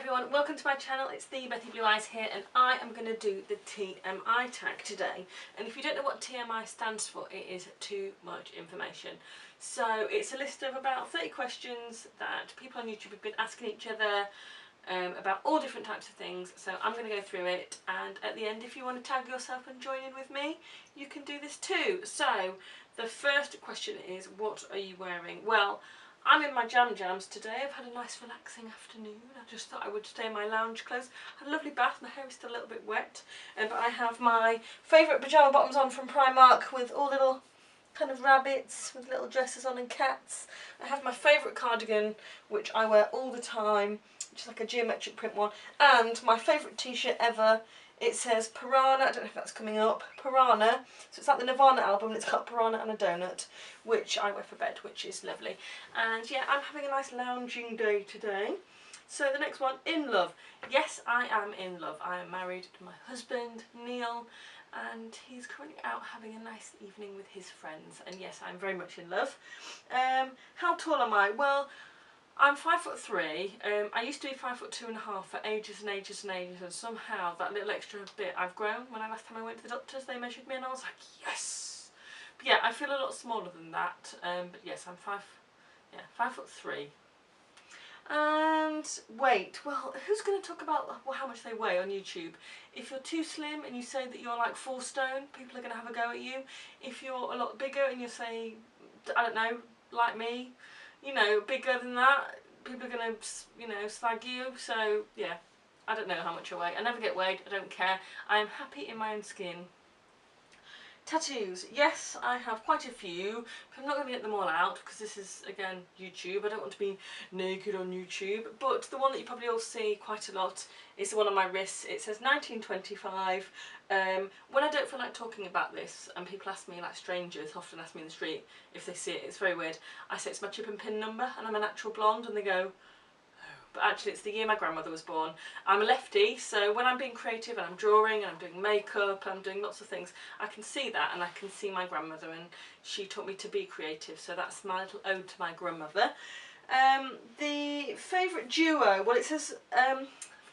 everyone, welcome to my channel. It's the Bethy Blue Eyes here, and I am going to do the TMI tag today. And if you don't know what TMI stands for, it is too much information. So it's a list of about 30 questions that people on YouTube have been asking each other about all different types of things. So I'm going to go through it, and at the end, if you want to tag yourself and join in with me, you can do this too. So the first question is, what are you wearing? Well, I'm in my jams today. I've had a nice relaxing afternoon. I just thought I would stay in my lounge clothes. I had a lovely bath. My hair is still a little bit wet. But I have my favourite pyjama bottoms on from Primark with all little kind of rabbits with little dresses on and cats. I have my favourite cardigan, which I wear all the time, which is like a geometric print one. And my favourite t-shirt ever. It says Piranha, I don't know if that's coming up, Piranha, so it's like the Nirvana album, and it's got Piranha and a donut, which I wear for bed, which is lovely. And yeah, I'm having a nice lounging day today. So the next one, in love. Yes, I am in love. I am married to my husband, Neil, and he's currently out having a nice evening with his friends. And yes, I'm very much in love. How tall am I? Well, I'm 5'3". I used to be 5'2.5" for ages and ages and ages, and somehow that little extra bit I've grown. When last time I went to the doctors, they measured me and I was like, yes! But yeah, I feel a lot smaller than that. But yes, I'm 5'3". And weight, well, who's going to talk about how much they weigh on YouTube? If you're too slim and you say that you're like 4 stone, people are going to have a go at you. If you're a lot bigger and you say, I don't know, like me, you know, bigger than that, people are going to, you know, slag you. So yeah, I don't know how much I weigh. I never get weighed, I don't care. I am happy in my own skin. Tattoos. Yes, I have quite a few, but I'm not going to get them all out because this is, again, YouTube. I don't want to be naked on YouTube. But the one that you probably all see quite a lot is the one on my wrist. It says 1925. When I don't feel like talking about this, and people ask me, like strangers often ask me in the street if they see it, it's very weird. I say it's my chip and pin number and I'm a natural blonde, and they go, but actually it's the year my grandmother was born. I'm a lefty, so when I'm being creative and I'm drawing and I'm doing makeup and I'm doing lots of things, I can see that, and I can see my grandmother, and she taught me to be creative, so that's my little ode to my grandmother. The favourite duo, well, it says,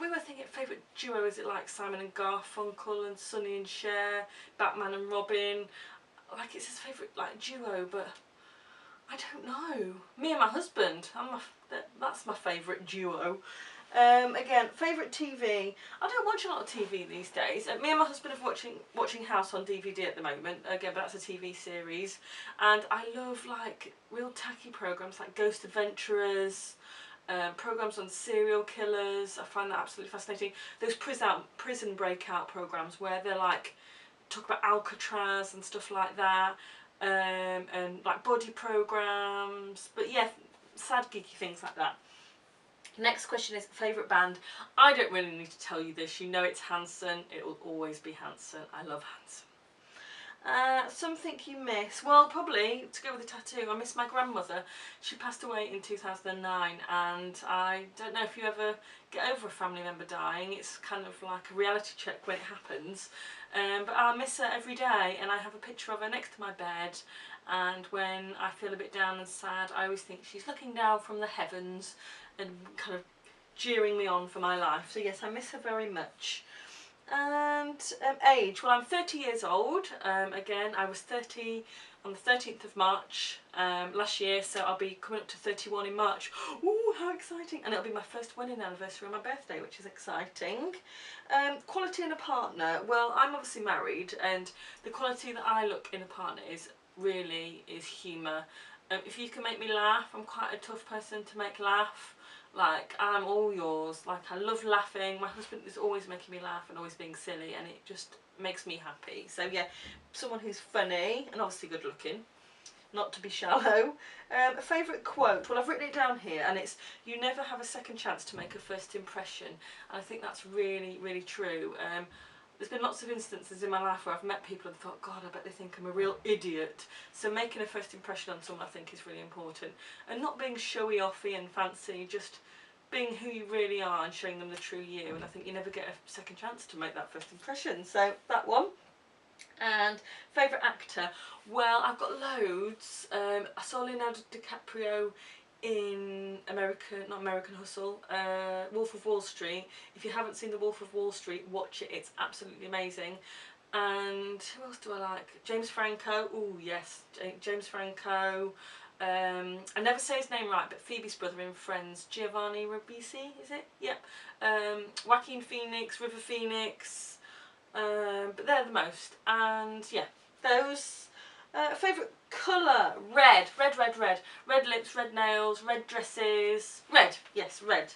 we were thinking favourite duo, is it like Simon and Garfunkel and Sonny and Cher, Batman and Robin? Like it says favourite like duo, but I don't know. Me and my husband, that's my favourite duo. Again, favourite TV. I don't watch a lot of TV these days. Me and my husband are watching House on DVD at the moment. Again, but that's a TV series. And I love like real tacky programmes like Ghost Adventurers, programmes on serial killers. I find that absolutely fascinating. Those prison breakout programmes where they're like talk about Alcatraz and stuff like that. And like body programs, but yeah, sad geeky things like that. Next question is favourite band. I don't really need to tell you this, you know it's Hanson. It will always be Hanson. I love Hanson. Something you miss? Well, probably to go with the tattoo, I miss my grandmother. She passed away in 2009, and I don't know if you ever get over a family member dying. It's kind of like a reality check when it happens. But I miss her every day, and I have a picture of her next to my bed, and when I feel a bit down and sad, I always think she's looking down from the heavens and kind of cheering me on for my life. So yes, I miss her very much. And age, well, I'm 30 years old. Again, I was 30 on the 13th of March last year, so I'll be coming up to 31 in March. Ooh, how exciting. And it'll be my first wedding anniversary on my birthday, which is exciting. Quality in a partner, well, I'm obviously married, and the quality that I look in a partner is humour. If you can make me laugh, I'm quite a tough person to make laugh. Like, I'm all yours. Like, I love laughing. My husband is always making me laugh and always being silly, and it just makes me happy. So yeah, someone who's funny and obviously good looking, not to be shallow. A favourite quote, well, I've written it down here, and it's, you never have a second chance to make a first impression. And I think that's really, really true. There's been lots of instances in my life where I've met people and thought, God, I bet they think I'm a real idiot. So making a first impression on someone, I think, is really important. And not being showy, offy and fancy, just being who you really are and showing them the true you. And I think you never get a second chance to make that first impression. So that one. And favourite actor, well, I've got loads. I saw Leonardo DiCaprio in not American Hustle, Wolf of Wall Street. If you haven't seen The Wolf of Wall Street, watch it, it's absolutely amazing. And who else do I like? James Franco, oh yes, James Franco. I never say his name right, but Phoebe's brother in Friends, Giovanni Ribisi, is it? Yep. Joaquin Phoenix, River Phoenix, but they're the most. And yeah, those. Favourite colour? Red. Red, red, red. Red lips, red nails, red dresses. Red, yes, red.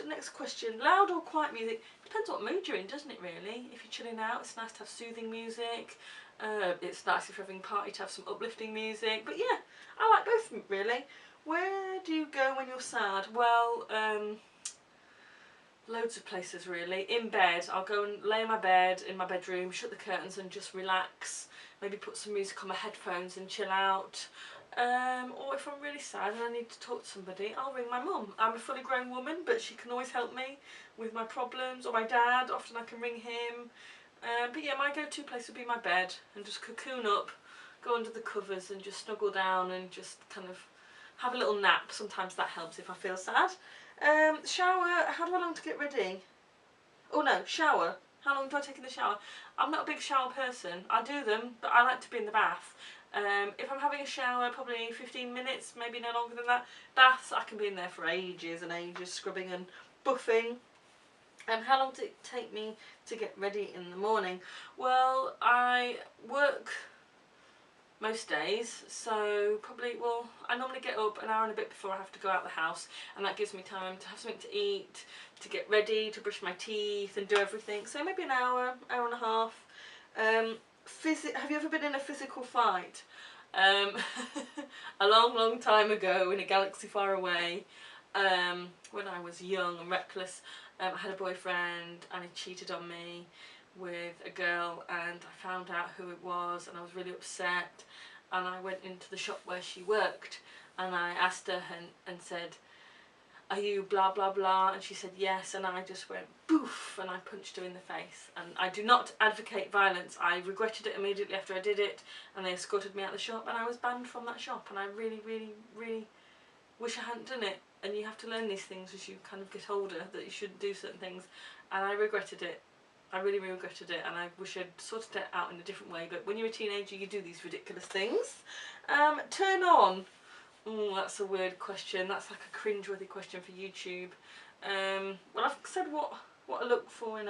Next question. Loud or quiet music? Depends what mood you're in, doesn't it really? If you're chilling out, it's nice to have soothing music. It's nice if you're having a party to have some uplifting music. But yeah, I like both really. Where do you go when you're sad? Well, loads of places really. In bed, I'll go and lay in my bed, in my bedroom, shut the curtains and just relax. Maybe put some music on my headphones and chill out. Or if I'm really sad and I need to talk to somebody, I'll ring my mum. I'm a fully grown woman, but she can always help me with my problems. Or my dad, often I can ring him. But yeah, my go-to place would be my bed and just cocoon up, go under the covers and just snuggle down and just kind of have a little nap. Sometimes that helps if I feel sad. Shower, how do I long to get ready? Oh no, shower. How long do I take in the shower? I'm not a big shower person. I do them, but I like to be in the bath. If I'm having a shower, probably 15 minutes, maybe no longer than that. Baths, I can be in there for ages and ages, scrubbing and buffing. How long does it take me to get ready in the morning? Well, I work most days, so probably, well, I normally get up an hour and a bit before I have to go out the house, and that gives me time to have something to eat, to get ready, to brush my teeth and do everything. So maybe an hour, hour and a half. Have you ever been in a physical fight? A long time ago in a galaxy far away, when I was young and reckless. I had a boyfriend and he cheated on me with a girl, and I found out who it was and I was really upset, and I went into the shop where she worked and I asked her and said, "Are you blah blah blah?" and she said yes, and I just went boof and I punched her in the face. And I do not advocate violence. I regretted it immediately after I did it, and they escorted me out of the shop and I was banned from that shop, and I really wish I hadn't done it. And you have to learn these things as you kind of get older, that you shouldn't do certain things, and I regretted it. I really regretted it, and I wish I'd sorted it out in a different way. But when you're a teenager, you do these ridiculous things. Turn on. Oh, that's a weird question. That's like a cringeworthy question for YouTube. Well, I've said what I look for in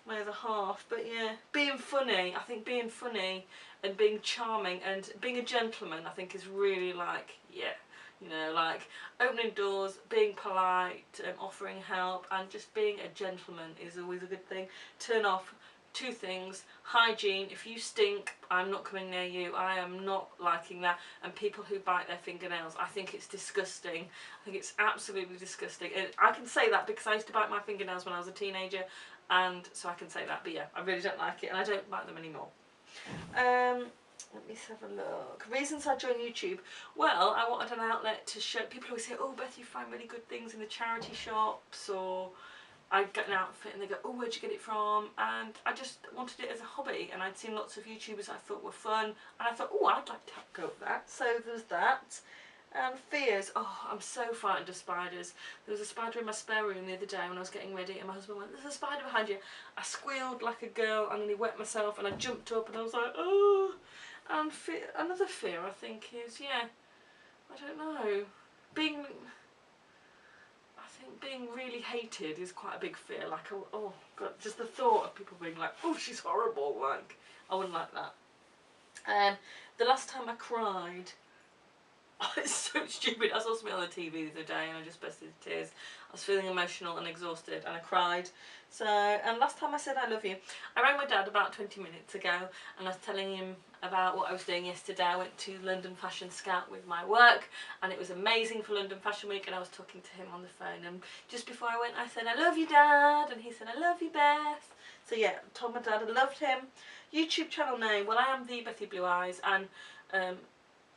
my other half, but yeah, being funny. I think being funny and being charming and being a gentleman, I think, is really like, yeah. You know, like opening doors, being polite, offering help, and just being a gentleman is always a good thing. Turn off. Two things. Hygiene. If you stink, I'm not coming near you. I am not liking that. And people who bite their fingernails, I think it's disgusting. I think it's absolutely disgusting. And I can say that because I used to bite my fingernails when I was a teenager, and so I can say that. But yeah, I really don't like it, and I don't bite them anymore. Let me have a look. Reasons I joined YouTube. Well, I wanted an outlet to show. People always say, "Oh, Beth, you find really good things in the charity shops," or I get an outfit and they go, "Oh, where'd you get it from?" And I just wanted it as a hobby, and I'd seen lots of YouTubers I thought were fun, and I thought, oh, I'd like to go with that. So there's that. And fears. Oh, I'm so frightened of spiders. There was a spider in my spare room the other day when I was getting ready, and my husband went, "There's a spider behind you." I squealed like a girl, and then he wet myself, and I jumped up, and I was like, oh. And another fear, I think, is, yeah, I don't know, being really hated is quite a big fear. Like, oh God, just the thought of people being like, "Oh, she's horrible," like, I wouldn't like that. The last time I cried, oh, it's so stupid. I saw something on the TV the other day and I just burst into tears. I was feeling emotional and exhausted and I cried. So, and last time I said I love you, I rang my dad about 20 minutes ago and I was telling him about what I was doing yesterday. I went to London Fashion Scout with my work and it was amazing for London Fashion Week, and I was talking to him on the phone, and just before I went I said, "I love you, Dad," and he said, "I love you, Beth." So yeah, I told my dad I loved him. YouTube channel name, well, I am the Bethy Blue Eyes, and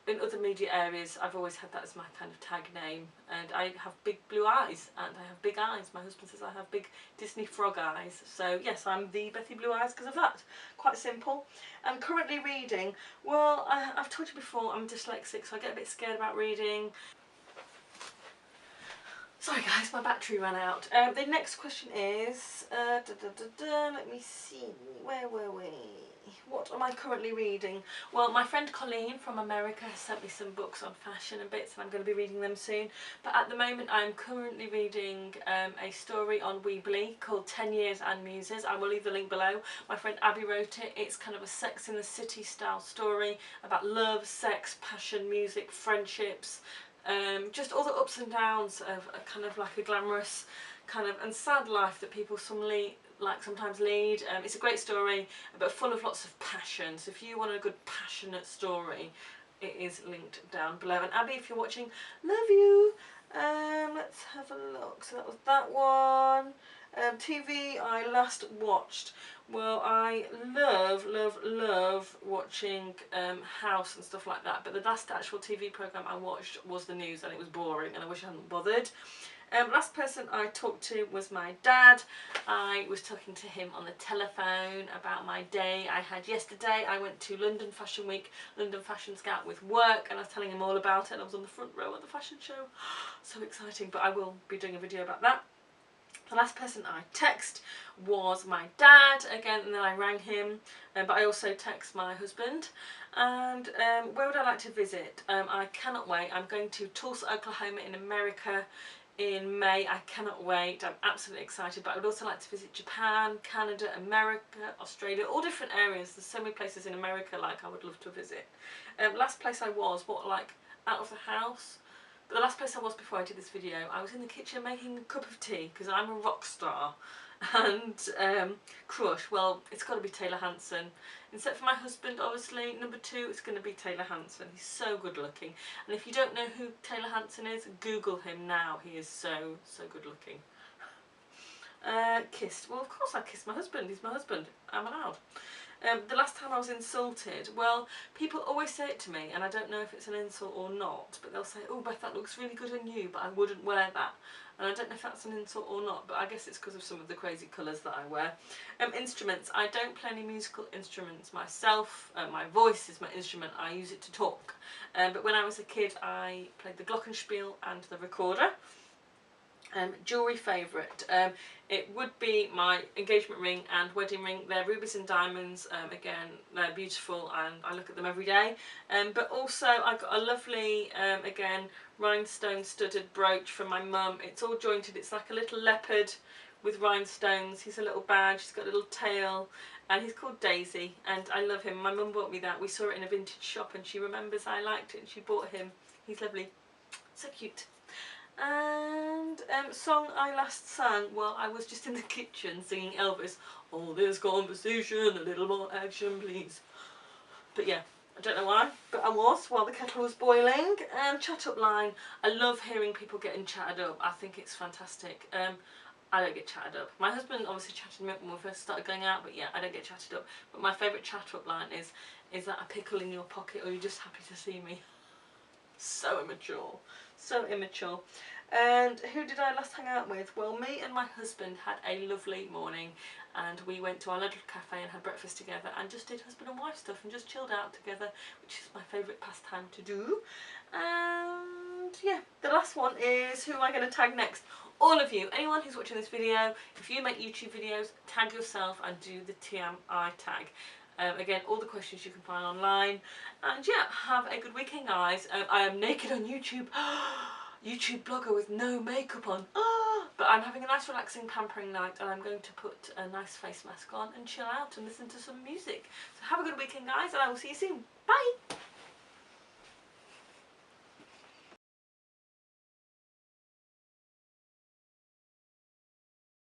in other media areas, I've always had that as my kind of tag name, and I have big blue eyes, and I have big eyes. My husband says I have big Disney frog eyes, so yes, I'm the Bethy Blue Eyes because of that. Quite simple. I'm currently reading, well, I've told you before, I'm dyslexic, so I get a bit scared about reading. Sorry guys, my battery ran out. The next question is, let me see, where were we? What am I currently reading? Well, my friend Colleen from America has sent me some books on fashion and bits, and I'm going to be reading them soon. But at the moment I'm currently reading a story on Weebly called 10 Years and Muses. I will leave the link below. My friend Abby wrote it. It's kind of a Sex in the City style story about love, sex, passion, music, friendships, just all the ups and downs of a kind of like a glamorous kind of and sad life that people sometimes lead. It's a great story, but full of lots of passion. So if you want a good passionate story, it is linked down below. And Abby, if you're watching, love you. Let's have a look. So that was that one. TV I last watched. Well, I love watching House and stuff like that, but the last actual TV programme I watched was the news, and it was boring, and I wish I hadn't bothered. Last person I talked to was my dad. I was talking to him on the telephone about my day I had yesterday. I went to London Fashion Week, London Fashion Scout with work, and I was telling him all about it, and I was on the front row at the fashion show. So exciting, but I will be doing a video about that. The last person I texted was my dad again, and then I rang him, but I also text my husband. And where would I like to visit? I cannot wait. I'm going to Tulsa, Oklahoma in America in May. I cannot wait. I'm absolutely excited, but I would also like to visit Japan, Canada, America, Australia, all different areas. There's so many places in America like I would love to visit. Last place I was, out of the house? But the last place I was before I did this video, I was in the kitchen making a cup of tea because I'm a rock star. And crush, well, it's got to be Taylor Hanson. Except for my husband, obviously, number 2, it's going to be Taylor Hanson. He's so good looking. And if you don't know who Taylor Hanson is, Google him now. He is so good looking. Kissed. Well, of course I kissed my husband. He's my husband. I'm allowed. The last time I was insulted, well, people always say it to me, and I don't know if it's an insult or not, but they'll say, oh Beth, that looks really good on you, but I wouldn't wear that. And I don't know if that's an insult or not, but I guess it's because of some of the crazy colours that I wear. Instruments. I don't play any musical instruments myself. My voice is my instrument. I use it to talk. But when I was a kid, I played the glockenspiel and the recorder. Jewellery favourite. It would be my engagement ring and wedding ring. They're rubies and diamonds. Again, they're beautiful and I look at them every day. But also I've got a lovely, again, rhinestone studded brooch from my mum. It's all jointed. It's like a little leopard with rhinestones. He's a little badge. He's got a little tail. And he's called Daisy. And I love him. My mum bought me that. We saw it in a vintage shop and she remembers I liked it and she bought him. He's lovely. So cute. And song I last sang, well, I was just in the kitchen singing Elvis. All this conversation, a little more action please. But yeah, I don't know why, but I was while the kettle was boiling. Chat up line. I love hearing people getting chatted up. I think it's fantastic. I don't get chatted up. My husband obviously chatted me up when we first started going out, but yeah, I don't get chatted up. But my favourite chat up line is that a pickle in your pocket, or you're just happy to see me. So immature. So immature. And who did I last hang out with? Well, me and my husband had a lovely morning and we went to our little cafe and had breakfast together and just did husband and wife stuff and just chilled out together, which is my favourite pastime to do. And yeah, the last one is who am I going to tag next? All of you, anyone who's watching this video, if you make YouTube videos, tag yourself and do the TMI tag. Again, all the questions you can find online. And yeah, have a good weekend, guys. I am naked on YouTube. YouTube blogger with no makeup on. But I'm having a nice relaxing pampering night and I'm going to put a nice face mask on and chill out and listen to some music. So have a good weekend, guys, and I will see you soon. Bye!